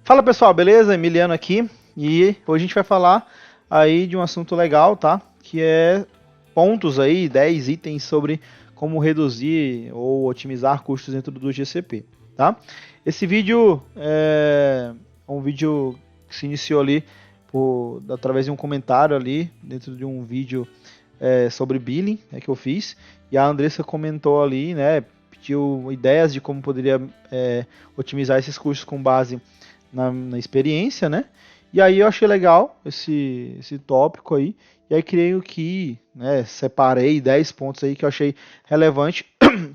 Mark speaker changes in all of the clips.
Speaker 1: Fala pessoal, beleza? Emiliano aqui e hoje a gente vai falar aí de um assunto legal, tá? Que é pontos aí, 10 itens sobre como reduzir ou otimizar custos dentro do GCP, tá? Esse vídeo é um vídeo que se iniciou ali através de um comentário ali dentro de um vídeo sobre billing que eu fiz e a Andressa comentou ali, né? Pediu ideias de como poderia otimizar esses custos com base na experiência, né? E aí eu achei legal esse tópico aí. E aí creio que, né, separei 10 pontos aí que eu achei relevante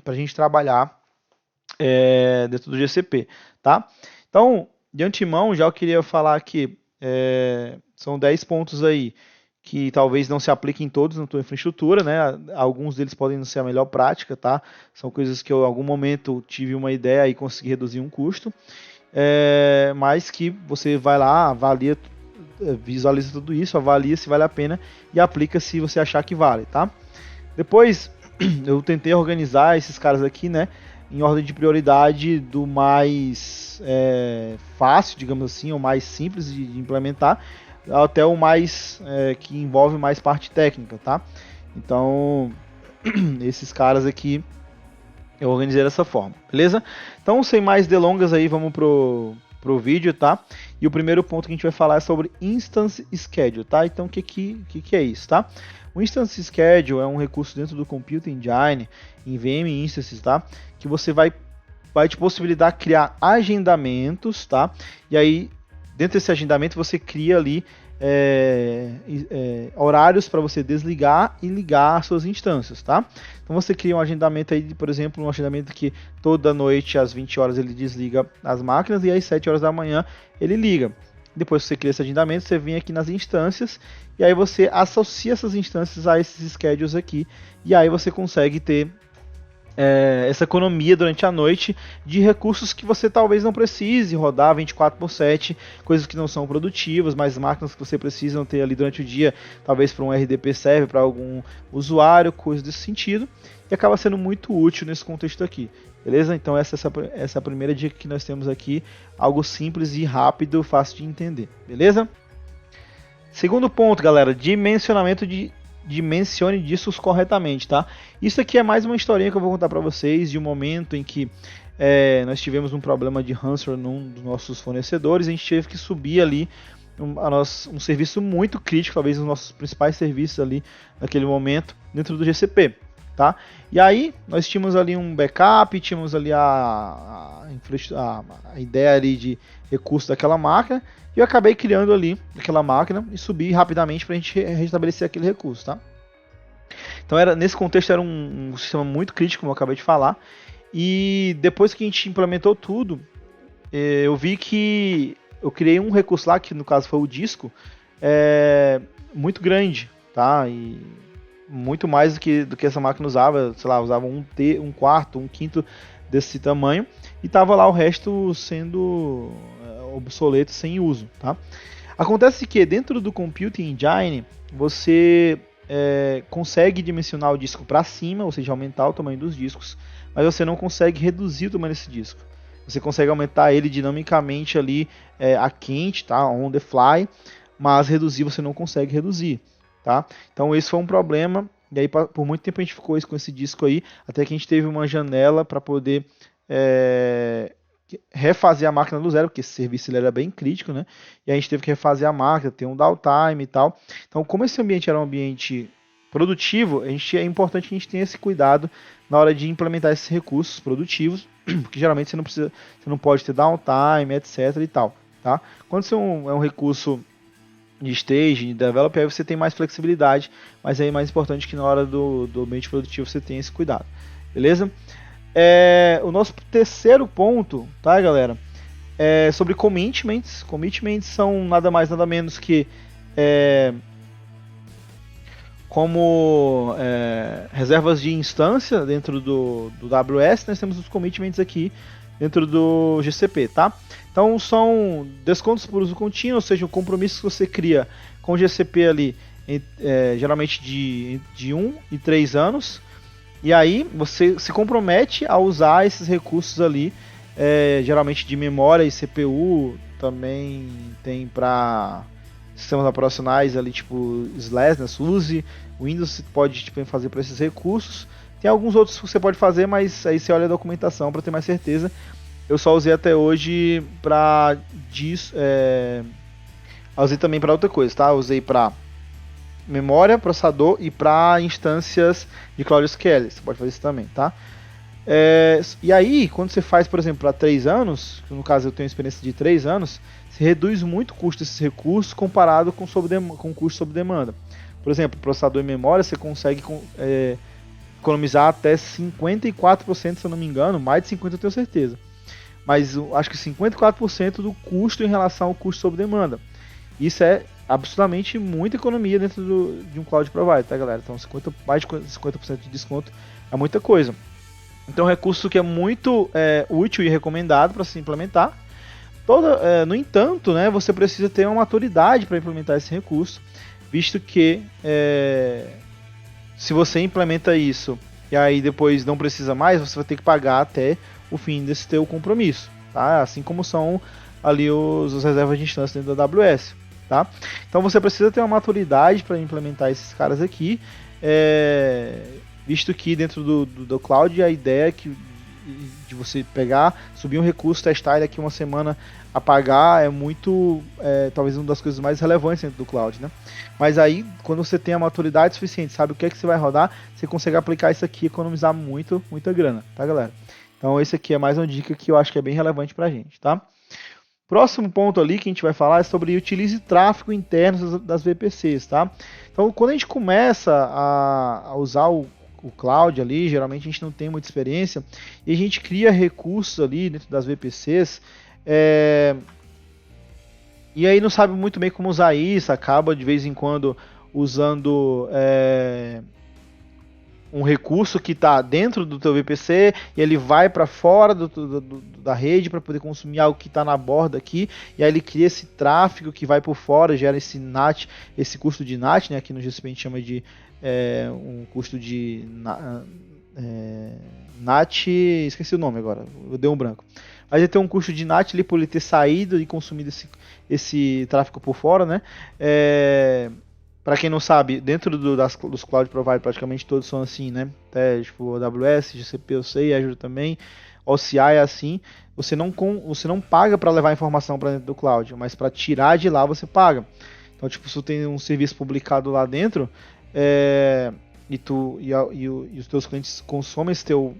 Speaker 1: para a gente trabalhar dentro do GCP, tá? Então, de antemão, já eu queria falar que são 10 pontos aí que talvez não se apliquem todos na tua infraestrutura, né? Alguns deles podem não ser a melhor prática, tá? São coisas que eu em algum momento tive uma ideia e consegui reduzir um custo. Mas que você vai lá, avalia, visualiza tudo isso, avalia se vale a pena e aplica se você achar que vale, tá? Depois eu tentei organizar esses caras aqui, né, em ordem de prioridade do mais fácil, digamos assim, ou mais simples de implementar, até o mais que envolve mais parte técnica, tá? Então esses caras aqui eu organizei dessa forma, beleza? Então, sem mais delongas aí, vamos pro vídeo, tá? E o primeiro ponto que a gente vai falar é sobre Instance Schedule, tá? Então, o que é isso, tá? O Instance Schedule é um recurso dentro do Compute Engine, em VM Instances, tá? Que você vai te possibilitar criar agendamentos, tá? E aí, dentro desse agendamento, você cria ali horários para você desligar e ligar as suas instâncias, tá? Então você cria um agendamento aí, por exemplo, um agendamento que toda noite às 20 horas ele desliga as máquinas e às 7 horas da manhã ele liga. Depois que você cria esse agendamento, você vem aqui nas instâncias e aí você associa essas instâncias a esses schedules aqui e aí você consegue ter essa economia durante a noite de recursos que você talvez não precise rodar 24/7, coisas que não são produtivas, mas máquinas que você precisa ter ali durante o dia, talvez para um RDP serve para algum usuário, coisas desse sentido, e acaba sendo muito útil nesse contexto aqui, beleza? Então essa é a primeira dica que nós temos aqui, algo simples e rápido, fácil de entender, beleza? Segundo ponto, galera, dimensione discos corretamente, tá? Isso aqui é mais uma historinha que eu vou contar para vocês de um momento em que nós tivemos um problema de ransomware num dos nossos fornecedores, a gente teve que subir ali um serviço muito crítico, talvez um dos nossos principais serviços ali naquele momento dentro do GCP, tá? E aí nós tínhamos ali um backup, tínhamos ali a ideia ali de recurso daquela máquina, e eu acabei criando ali aquela máquina e subi rapidamente para a gente restabelecer aquele recurso, tá? Então nesse contexto era um sistema muito crítico, como eu acabei de falar, e depois que a gente implementou tudo, eu vi que eu criei um recurso lá, que no caso foi o disco, muito grande, tá? E muito mais do que essa máquina usava, sei lá, usava um quarto, um quinto desse tamanho, e tava lá o resto sendo obsoleto, sem uso, tá? Acontece que dentro do Compute Engine, você consegue dimensionar o disco para cima, ou seja, aumentar o tamanho dos discos, mas você não consegue reduzir o tamanho desse disco. Você consegue aumentar ele dinamicamente ali a quente, tá? On the fly, mas reduzir você não consegue reduzir, tá? Então esse foi um problema, e aí por muito tempo a gente ficou com esse disco aí, até que a gente teve uma janela para poder refazer a máquina do zero, porque esse serviço ele era bem crítico, né? E a gente teve que refazer a máquina, ter um downtime e tal. Então, como esse ambiente era um ambiente produtivo, é importante que a gente tenha esse cuidado na hora de implementar esses recursos produtivos, porque geralmente você não pode ter downtime, etc e tal, tá? Quando você é um recurso de stage, de developer, aí você tem mais flexibilidade, mas é mais importante que na hora do ambiente produtivo você tenha esse cuidado, beleza? O nosso terceiro ponto, tá, galera? É sobre commitments. Commitments são nada mais, nada menos que como reservas de instância dentro do AWS. Nós temos os commitments aqui dentro do GCP, tá? Então são descontos por uso contínuo, ou seja, o compromisso que você cria com o GCP ali, geralmente de 1 e 3 anos. E aí você se compromete a usar esses recursos ali, geralmente de memória e CPU, também tem para sistemas operacionais ali, tipo SLAS, né, SUSE, Windows você pode tipo, fazer para esses recursos. Tem alguns outros que você pode fazer, mas aí você olha a documentação para ter mais certeza. Eu só usei até hoje para usei também para outra coisa, tá? Eu usei para memória, processador e para instâncias de Cloud SQL. Você pode fazer isso também, tá? E aí, quando você faz, por exemplo, para 3 anos, no caso eu tenho experiência de 3 anos, se reduz muito o custo desses recursos comparado com o custo sob demanda. Por exemplo, processador e memória, você consegue economizar até 54%, se eu não me engano, mais de 50% eu tenho certeza. Mas acho que 54% do custo em relação ao custo sob demanda. Isso é absolutamente muita economia dentro de um cloud provider, tá, galera? Então, mais de 50% de desconto é muita coisa. Então, é um recurso que é muito útil e recomendado para se implementar. No entanto, né, você precisa ter uma maturidade para implementar esse recurso, visto que se você implementa isso e aí depois não precisa mais, você vai ter que pagar até o fim desse teu compromisso, tá? Assim como são ali os reservas de instância dentro da AWS, tá? Então você precisa ter uma maturidade para implementar esses caras aqui, visto que dentro do cloud a ideia é de você pegar, subir um recurso, testar ele aqui uma semana, apagar, talvez uma das coisas mais relevantes dentro do cloud, né? Mas aí, quando você tem a maturidade suficiente, sabe o que é que você vai rodar, você consegue aplicar isso aqui e economizar muita grana, tá, galera? Então esse aqui é mais uma dica que eu acho que é bem relevante pra gente, tá? Próximo ponto ali que a gente vai falar é sobre utilize tráfego interno das VPCs, tá? Então quando a gente começa a usar o cloud ali, geralmente a gente não tem muita experiência, e a gente cria recursos ali dentro das VPCs, e aí não sabe muito bem como usar isso, acaba de vez em quando usando um recurso que está dentro do teu VPC e ele vai para fora da rede para poder consumir algo que está na borda aqui, e aí ele cria esse tráfego que vai por fora, gera esse NAT, esse custo de NAT, né? Aqui no GCP a gente chama de um custo de NAT, esqueci o nome agora, eu dei um branco. Mas ele tem um custo de NAT ali por ele ter saído e consumido esse tráfego por fora, né? Para quem não sabe, dentro dos cloud providers praticamente todos são assim, né? Até tipo AWS, GCP eu sei, Azure também, OCI é assim. Você não paga para levar informação para dentro do cloud, mas para tirar de lá você paga. Então, tipo, se tu tem um serviço publicado lá dentro e os teus clientes consomem esse teu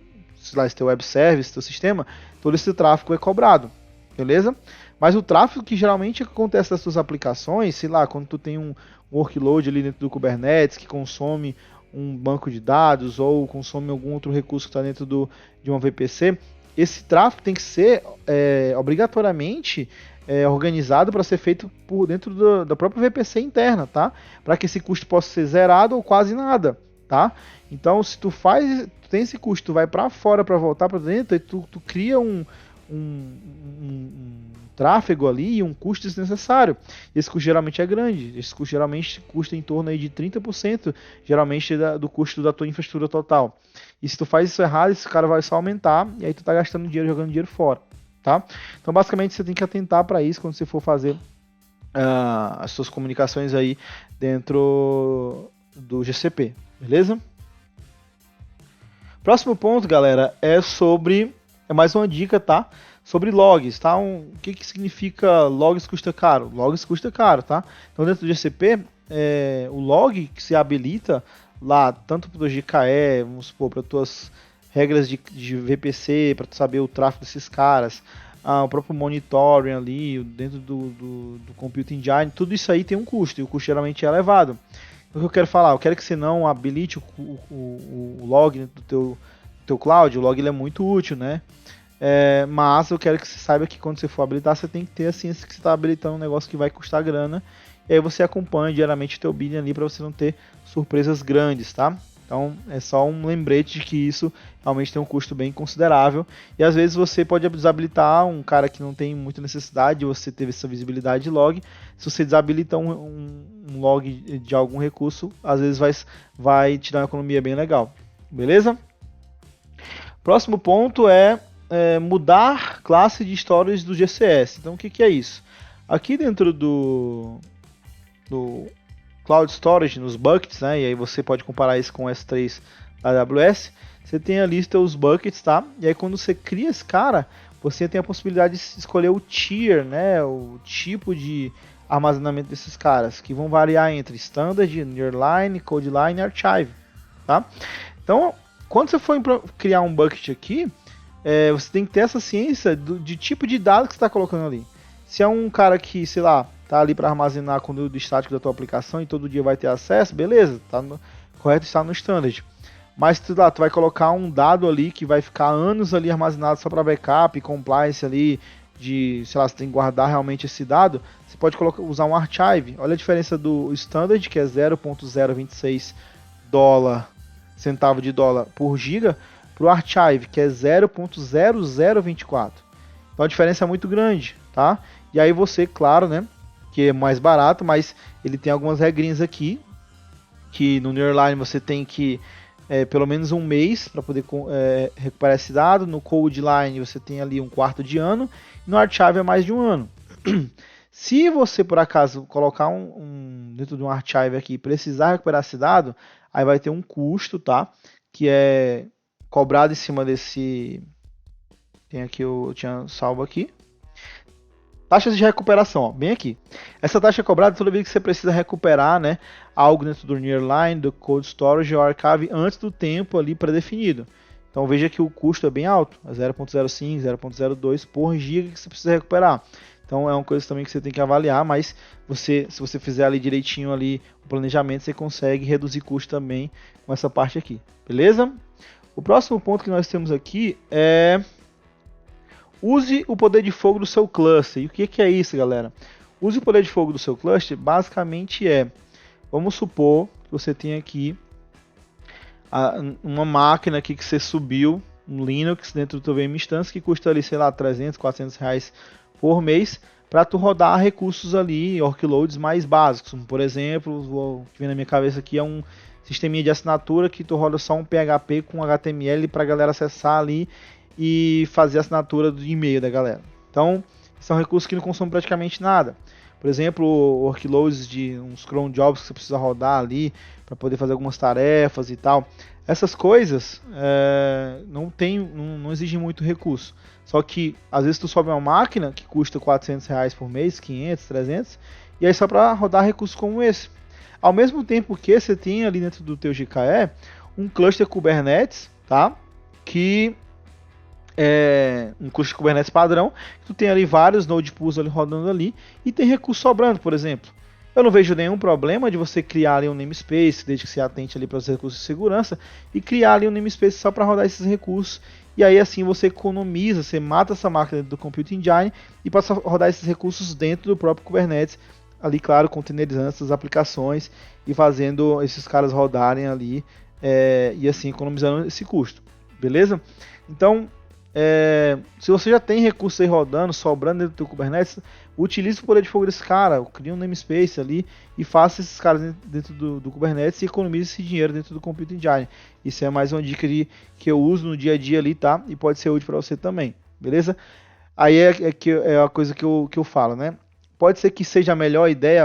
Speaker 1: web service, teu sistema, todo esse tráfego é cobrado, beleza? Mas o tráfego que geralmente acontece nas suas aplicações, sei lá, quando tu tem um workload ali dentro do Kubernetes que consome um banco de dados ou consome algum outro recurso que está dentro de uma VPC, esse tráfego tem que ser obrigatoriamente organizado para ser feito por dentro da própria VPC interna, tá? Para que esse custo possa ser zerado ou quase nada, tá? Então, se tu tem esse custo, tu vai para fora para voltar para dentro, e tu cria um tráfego ali e um custo desnecessário. Esse custo geralmente é grande. Esse custo geralmente custa em torno aí de 30% geralmente do custo da tua infraestrutura total. E se tu faz isso errado, esse cara vai só aumentar e aí tu tá gastando dinheiro, jogando dinheiro fora, tá? Então basicamente você tem que atentar para isso quando você for fazer as suas comunicações aí dentro do GCP, beleza? Próximo ponto, galera, é mais uma dica, tá? Sobre logs, tá? O que significa logs custa caro? Logs custa caro, tá? Então dentro do GCP, o log que se habilita lá, tanto para o GKE, vamos supor, para tuas regras de VPC, para tu saber o tráfego desses caras, o próprio monitoring ali, dentro do Compute Engine, tudo isso aí tem um custo, e o custo geralmente é elevado. O que eu quero falar? Eu quero que você não habilite o log dentro do teu cloud. O log ele é muito útil, né? Mas eu quero que você saiba que quando você for habilitar, você tem que ter a ciência que você está habilitando um negócio que vai custar grana. E aí você acompanha diariamente o teu billing ali para você não ter surpresas grandes, tá? Então é só um lembrete de que isso realmente tem um custo bem considerável. E às vezes você pode desabilitar um cara que não tem muita necessidade de você ter essa visibilidade de log. Se você desabilita um log de algum recurso, às vezes vai te dar uma economia bem legal. Beleza? Próximo ponto é mudar classe de storage do GCS. Então o que é isso? Aqui dentro do Cloud Storage, nos buckets, né, e aí você pode comparar isso com o S3 da AWS, você tem a lista os buckets, tá? E aí quando você cria esse cara, você tem a possibilidade de escolher o tier, né, o tipo de armazenamento desses caras, que vão variar entre Standard, Nearline, Codeline e Archive, tá? Então, quando você for criar um bucket aqui, você tem que ter essa ciência de tipo de dado que você está colocando ali. Se é um cara que, sei lá, tá ali para armazenar conteúdo estático da tua aplicação e todo dia vai ter acesso, beleza, tá correto estar no standard. Mas tu vai colocar um dado ali que vai ficar anos ali armazenado só para backup, compliance ali, de, sei lá, você tem que guardar realmente esse dado, você pode usar um archive. Olha a diferença do standard, que é 0.026 centavo de dólar por giga, para o archive, que é 0.0024. Então a diferença é muito grande, tá? E aí você, claro, né, que é mais barato, mas ele tem algumas regrinhas aqui, que no Nearline você tem que pelo menos um mês para poder recuperar esse dado. No Codeline você tem ali um quarto de ano, e no Archive é mais de um ano. Se você por acaso colocar dentro de um Archive aqui, precisar recuperar esse dado, aí vai ter um custo, tá? Que é cobrado em cima desse... Tem aqui, eu tinha salvo aqui. Taxas de recuperação, ó, bem aqui. Essa taxa é cobrada toda vez que você precisa recuperar, né, algo dentro do Nearline, do Cold Storage ou Archive antes do tempo ali pré-definido. Então veja que o custo é bem alto, é 0.05, 0.02 por giga que você precisa recuperar. Então é uma coisa também que você tem que avaliar, mas se você fizer ali direitinho ali o planejamento, você consegue reduzir custo também com essa parte aqui, beleza? O próximo ponto que nós temos aqui é... Use o poder de fogo do seu cluster. E o que é isso, galera? Use o poder de fogo do seu cluster, basicamente vamos supor que você tem aqui uma máquina aqui que você subiu, um Linux dentro do teu VM Instance, que custa ali, sei lá, 300, 400 reais por mês, para tu rodar recursos ali, workloads mais básicos. Como, por exemplo, o que vem na minha cabeça aqui é um sisteminha de assinatura que tu roda só um PHP com HTML para a galera acessar ali e fazer a assinatura do e-mail da galera. Então, são recursos que não consomem praticamente nada. Por exemplo, workloads de uns cron jobs que você precisa rodar ali para poder fazer algumas tarefas e tal. Essas coisas não exigem muito recurso. Só que às vezes tu sobe uma máquina que custa 400 reais por mês, 500, 300, e aí só para rodar recursos como esse. Ao mesmo tempo que você tem ali dentro do teu GKE um cluster Kubernetes, tá? Que um cluster Kubernetes padrão, tu tem ali vários node pools ali rodando ali e tem recurso sobrando, por exemplo. Eu não vejo nenhum problema de você criar ali um namespace, desde que você atente ali para os recursos de segurança, e criar ali um namespace só para rodar esses recursos. E aí assim você economiza, você mata essa máquina dentro do Compute Engine e passa a rodar esses recursos dentro do próprio Kubernetes, ali claro, containerizando essas aplicações e fazendo esses caras rodarem ali e assim economizando esse custo, beleza? Então, se você já tem recursos aí rodando, sobrando dentro do teu Kubernetes, utilize o poder de fogo desse cara, cria um namespace ali e faça esses caras dentro do Kubernetes e economize esse dinheiro dentro do Compute Engine. Isso é mais uma dica que eu uso no dia a dia ali, tá? E pode ser útil para você também, beleza? Aí é a coisa que eu falo, né? Pode ser que seja a melhor ideia,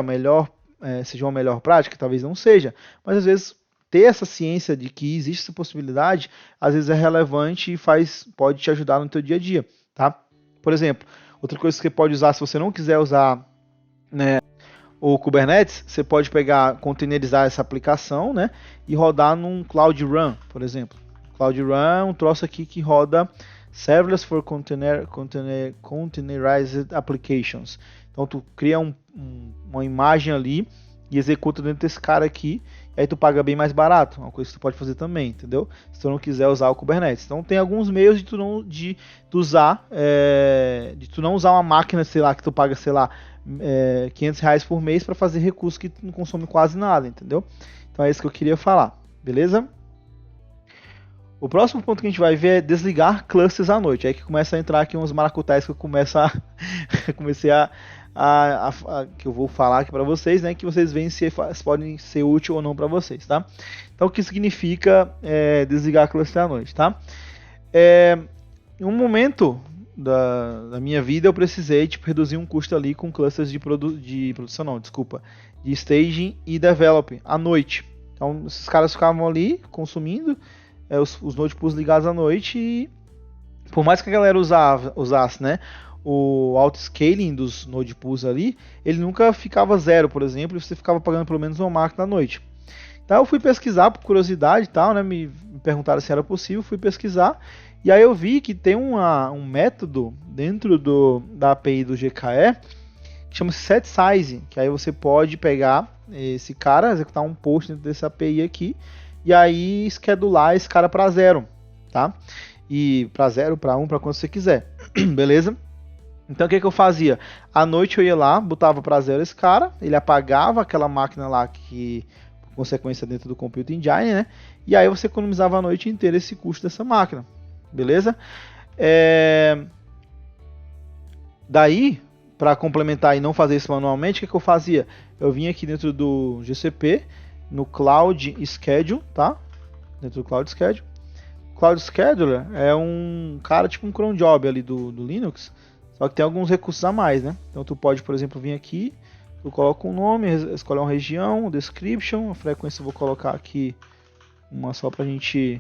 Speaker 1: seja uma melhor prática, talvez não seja, mas às vezes ter essa ciência de que existe essa possibilidade, às vezes é relevante e pode te ajudar no teu dia a dia, tá? Por exemplo, outra coisa que você pode usar, se você não quiser usar, né, o Kubernetes, você pode containerizar essa aplicação, né, e rodar num Cloud Run, por exemplo. Cloud Run é um troço aqui que roda Serverless for Containerized Applications. Então tu cria uma imagem ali e executa dentro desse cara aqui, e aí tu paga bem mais barato, uma coisa que tu pode fazer também, entendeu? Se tu não quiser usar o Kubernetes. Então tem alguns meios de tu não usar uma máquina, sei lá, que tu paga, sei lá, 500 reais por mês para fazer recursos que tu não consome quase nada, entendeu? Então é isso que eu queria falar, beleza? O próximo ponto que a gente vai ver é desligar clusters à noite. Aí que começa a entrar aqui uns maracutais que eu comecei que eu vou falar aqui para vocês, né, que vocês veem se podem ser útil ou não para vocês, tá? Então o que significa desligar cluster à noite, tá? em um momento da minha vida eu precisei tipo, reduzir um custo ali com clusters de produção, não, desculpa, de staging e develop à noite. Então esses caras ficavam ali consumindo os node pools ligados à noite e por mais que a galera usasse, né, o auto-scaling dos node pools ali, ele nunca ficava zero, por exemplo, e você ficava pagando pelo menos uma máquina à noite. Então eu fui pesquisar por curiosidade e tal, né, me perguntaram se era possível, fui pesquisar, e aí eu vi que tem um método dentro da API do GKE que chama-se setSize, que aí você pode pegar esse cara, executar um post dentro dessa API aqui, e aí schedular esse cara para zero, tá? E para 0, para 1, para quanto você quiser, beleza? Então o que eu fazia? À noite eu ia lá, botava para 0 esse cara, ele apagava aquela máquina lá que, por consequência, dentro do Compute Engine, né? E aí você economizava a noite inteira esse custo dessa máquina, beleza? Daí, para complementar e não fazer isso manualmente, o que eu fazia? Eu vinha aqui dentro do GCP, no Cloud Schedule, tá? Dentro do Cloud Schedule. Cloud Scheduler é um cara tipo um cron job ali do Linux, só que tem alguns recursos a mais, né? Então tu pode, por exemplo, vir aqui, tu coloca um nome, escolhe uma região, description, a frequência eu vou colocar aqui uma só pra gente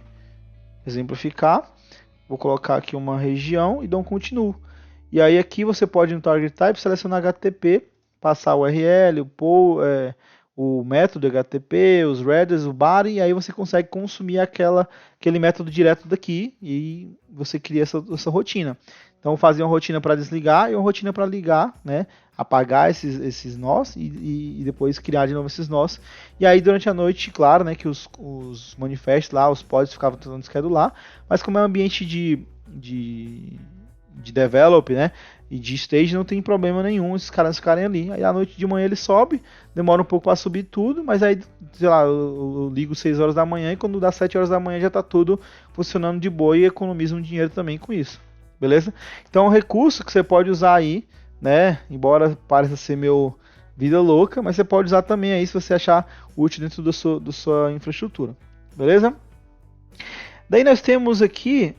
Speaker 1: exemplificar. Vou colocar aqui uma região e dou um continuo. E aí aqui você pode no target type selecionar HTTP, passar o URL, o método HTTP, os readers, o body, e aí você consegue consumir aquele método direto daqui e você cria essa rotina. Então fazer uma rotina para desligar e uma rotina para ligar, né? Apagar esses nós e depois criar de novo esses nós. E aí durante a noite, claro, né, que os manifestos lá, os pods ficavam tentando schedular, mas como é um ambiente de develop, né, e de stage, não tem problema nenhum esses caras ficarem ali. Aí à noite de manhã ele sobe, demora um pouco para subir tudo, mas aí, sei lá, eu ligo 6 horas da manhã e quando dá 7 horas da manhã já está tudo funcionando de boa e economiza um dinheiro também com isso, beleza? Então é um recurso que você pode usar aí, né, embora pareça ser meu vida louca, mas você pode usar também aí se você achar útil dentro da sua infraestrutura, beleza? Daí nós temos aqui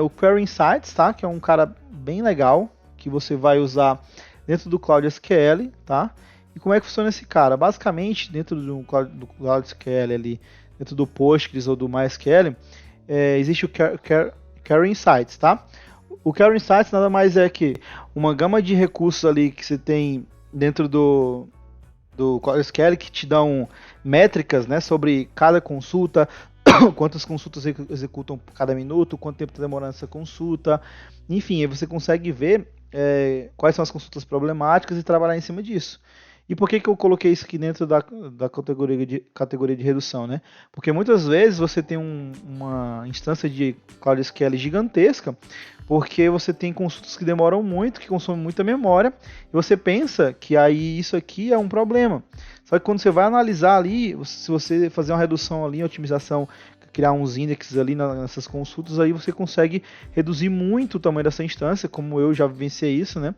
Speaker 1: o Query Insights, tá? Que é um cara bem legal, que você vai usar dentro do Cloud SQL, tá? E como é que funciona esse cara? Basicamente, dentro do Cloud SQL ali, dentro do Postgres ou do MySQL, existe o Query Insights, tá? O Query Insights nada mais é que uma gama de recursos ali que você tem dentro do Cloud SQL que te dão métricas, né, sobre cada consulta, quantas consultas executam por cada minuto, quanto tempo está demorando essa consulta, enfim, aí você consegue ver quais são as consultas problemáticas e trabalhar em cima disso. E por que eu coloquei isso aqui dentro da categoria de redução, né? Porque muitas vezes você tem uma instância de Cloud SQL gigantesca, porque você tem consultas que demoram muito, que consomem muita memória, e você pensa que aí isso aqui é um problema. Só que quando você vai analisar ali, se você fazer uma redução ali, otimização, criar uns indexes ali nessas consultas, aí você consegue reduzir muito o tamanho dessa instância, como eu já vivenciei isso, né?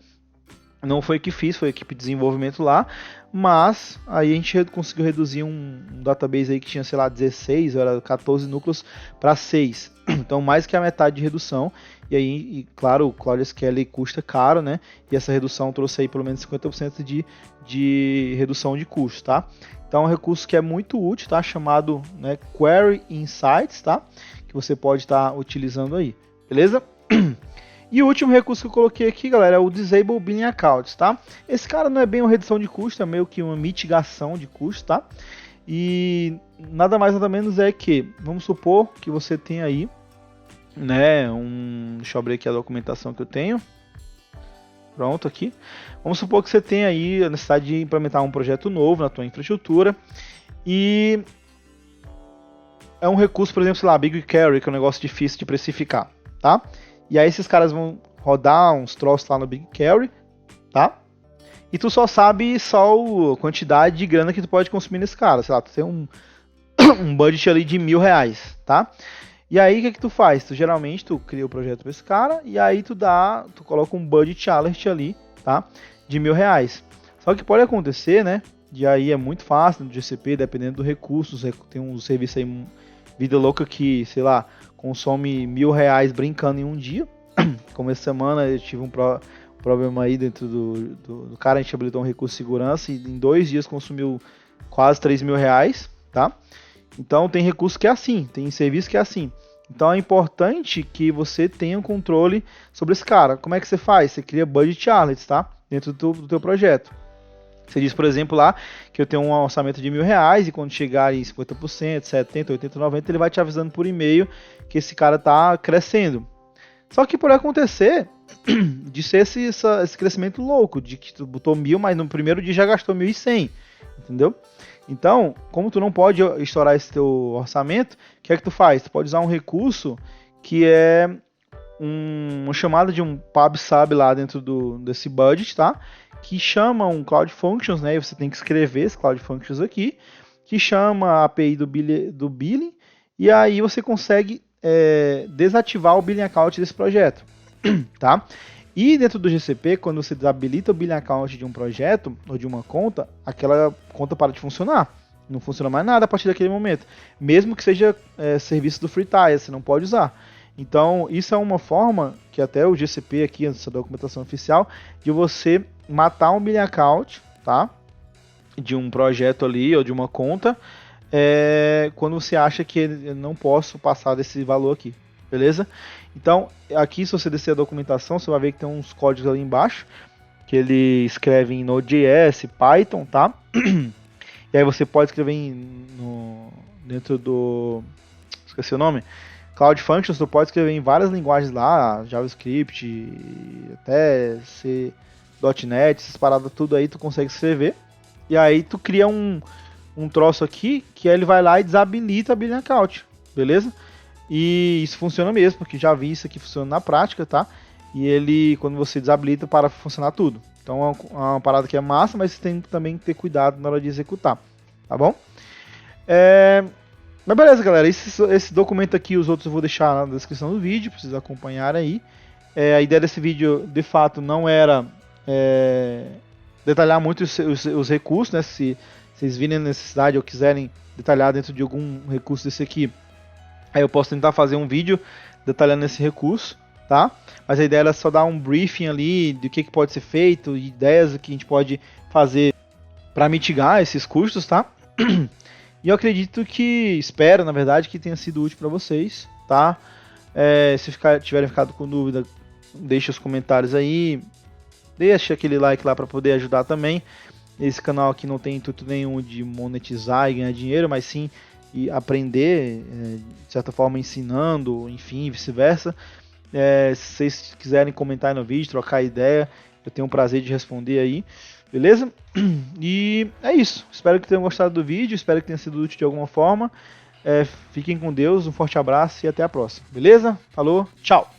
Speaker 1: Não foi o que fiz, foi a equipe de desenvolvimento lá, mas aí a gente conseguiu reduzir um database aí que tinha, sei lá, 16 ou era 14 núcleos para 6. Então mais que a metade de redução. E aí, claro, o Cloud SQL custa caro, né? E essa redução trouxe aí pelo menos 50% de redução de custo, tá? Então é um recurso que é muito útil, tá? Chamado, né, Query Insights, tá? Que você pode estar utilizando aí, beleza? E o último recurso que eu coloquei aqui, galera, é o Disable Billing Accounts, tá? Esse cara não é bem uma redução de custo, é meio que uma mitigação de custo, tá? E nada mais nada menos é que, vamos supor que você tem aí, né, deixa eu abrir aqui a documentação que eu tenho. Pronto, aqui. Vamos supor que você tem aí a necessidade de implementar um projeto novo na tua infraestrutura e é um recurso, por exemplo, sei lá, BigQuery, que é um negócio difícil de precificar, tá? E aí esses caras vão rodar uns troços lá no BigQuery, tá? E tu só sabe a quantidade de grana que tu pode consumir nesse cara. Sei lá, tu tem um budget ali de R$1.000, tá? E aí o que tu faz? Geralmente tu cria o projeto para esse cara e aí tu coloca um budget alert ali, tá? De R$1.000. Só que pode acontecer, né? E aí é muito fácil no GCP, dependendo do recurso. Tem um serviço aí, vida louca, que, sei lá, consome R$1.000 brincando em um dia, Como essa semana eu tive um problema aí dentro do cara, a gente habilitou um recurso de segurança e em 2 dias consumiu quase 3 mil reais, tá? Então tem recurso que é assim, tem serviço que é assim. Então é importante que você tenha um controle sobre esse cara. Como é que você faz? Você cria budget charts, tá? Dentro do teu projeto. Você diz, por exemplo, lá que eu tenho um orçamento de R$1.000 e quando chegar em 50%, 70%, 80%, 90%, ele vai te avisando por e-mail que esse cara tá crescendo. Só que por acontecer de ser esse crescimento louco, de que tu botou 1.000, mas no primeiro dia já gastou 1.100, entendeu? Então, como tu não pode estourar esse teu orçamento, o que é que tu faz? Tu pode usar um recurso que é uma chamada de um pub/sub lá dentro desse budget, tá? Que chama um Cloud Functions, né? E você tem que escrever esse Cloud Functions aqui, que chama a API do billing, e aí você consegue desativar o billing account desse projeto, tá? E dentro do GCP, quando você desabilita o billing account de um projeto ou de uma conta, aquela conta para de funcionar. Não funciona mais nada a partir daquele momento. Mesmo que seja serviço do FreeTire, você não pode usar. Então, isso é uma forma que até o GCP aqui, essa documentação oficial, de você matar um billing account, tá? De um projeto ali ou de uma conta, quando você acha que eu não posso passar desse valor aqui, beleza? Então, aqui se você descer a documentação, você vai ver que tem uns códigos ali embaixo, que ele escreve em Node.js, Python, tá? E aí você pode escrever dentro do... esqueci o nome. Cloud Functions, tu pode escrever em várias linguagens lá, JavaScript, até C, .NET, essas paradas tudo aí tu consegue escrever. E aí tu cria um troço aqui, que ele vai lá e desabilita a billing account, beleza? E isso funciona mesmo, porque já vi isso aqui funcionando na prática, tá? E ele, quando você desabilita, para funcionar tudo. Então é uma parada que é massa, mas você tem também que ter cuidado na hora de executar, tá bom? Mas beleza, galera, esse documento aqui, os outros eu vou deixar na descrição do vídeo, pra vocês acompanharem aí. A ideia desse vídeo, de fato, não era detalhar muito os recursos, né? Se vocês virem a necessidade ou quiserem detalhar dentro de algum recurso desse aqui, aí eu posso tentar fazer um vídeo detalhando esse recurso, tá? Mas a ideia era só dar um briefing ali do que pode ser feito, ideias do que a gente pode fazer para mitigar esses custos, tá? E eu acredito espero, na verdade, que tenha sido útil para vocês, tá? Se tiverem ficado com dúvida, deixa os comentários aí, deixa aquele like lá para poder ajudar também. Esse canal aqui não tem intuito nenhum de monetizar e ganhar dinheiro, mas sim aprender, de certa forma ensinando, enfim, vice-versa. Se vocês quiserem comentar aí no vídeo, trocar ideia, eu tenho um prazer de responder aí. Beleza? E é isso. Espero que tenham gostado do vídeo. Espero que tenha sido útil de alguma forma. Fiquem com Deus. Um forte abraço e até a próxima. Beleza? Falou. Tchau.